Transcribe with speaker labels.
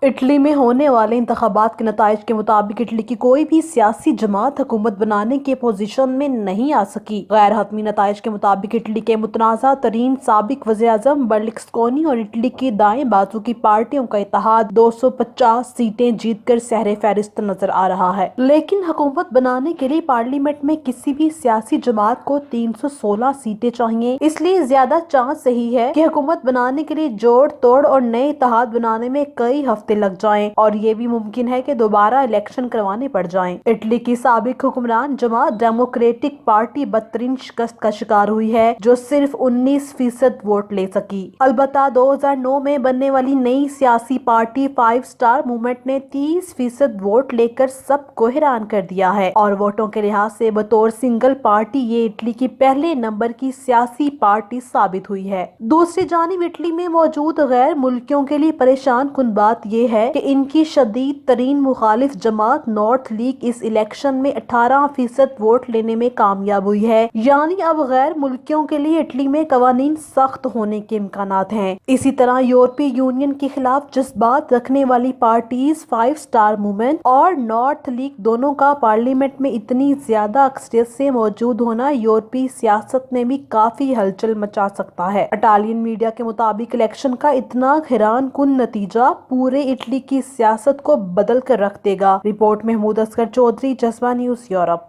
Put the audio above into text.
Speaker 1: Italy میں ہونے والے انتخابات کے نتائج کے مطابق اٹلی کی کوئی بھی سیاسی جماعت حکومت بنانے کی پوزیشن میں نہیں آ سکی۔ غیر حتمی نتائج کے مطابق اٹلی کے متنازع ترین سابق وزیر اعظم برلسکونی اور اٹلی کی دائیں بازو کی پارٹیوں کا اتحاد 250 سیٹیں جیت کر سہرِ فہرست نظر آ رہا ہے، لیکن حکومت بنانے کے لیے پارلیمنٹ میں کسی بھی سیاسی جماعت کو 316 سیٹیں چاہیے۔ اس لیے زیادہ چانس یہی ہے کہ حکومت بنانے کے لیے جوڑ توڑ اور نئے اتحاد بنانے میں کئی ہفتے لگ جائیں، اور یہ بھی ممکن ہے کہ دوبارہ الیکشن کروانے پڑ جائیں۔ اٹلی کی سابق حکمران جماعت ڈیموکریٹک پارٹی بدترین شکست کا شکار ہوئی ہے، جو صرف 19% ووٹ لے سکی۔ البتہ 2009 میں بننے والی نئی سیاسی پارٹی 5 اسٹار موومنٹ نے 30% ووٹ لے کر سب کو حیران کر دیا ہے، اور ووٹوں کے لحاظ سے بطور سنگل پارٹی یہ اٹلی کی پہلے نمبر کی سیاسی پارٹی ثابت ہوئی ہے۔ دوسری جانب اٹلی میں موجود غیر ملکیوں کے لیے پریشان کن بات یہ ہے کہ ان کی شدید ترین مخالف جماعت نارتھ لیگ اس الیکشن میں 18% ووٹ لینے میں کامیاب ہوئی ہے، یعنی اب غیر ملکیوں کے لیے اٹلی میں قوانین سخت ہونے کے امکانات ہیں۔ اسی طرح یورپی یونین کے خلاف جذبات رکھنے والی پارٹیز 5 اسٹار موومنٹ اور نارتھ لیگ دونوں کا پارلیمنٹ میں اتنی زیادہ اکثریت سے موجود ہونا یورپی سیاست میں بھی کافی ہلچل مچا سکتا ہے۔ اٹالین میڈیا کے مطابق الیکشن کا اتنا حیران کن نتیجہ پورے اٹلی کی سیاست کو بدل کر رکھ دے گا۔ رپورٹ محمود اصغر چودھری، جذبہ نیوز، یورپ۔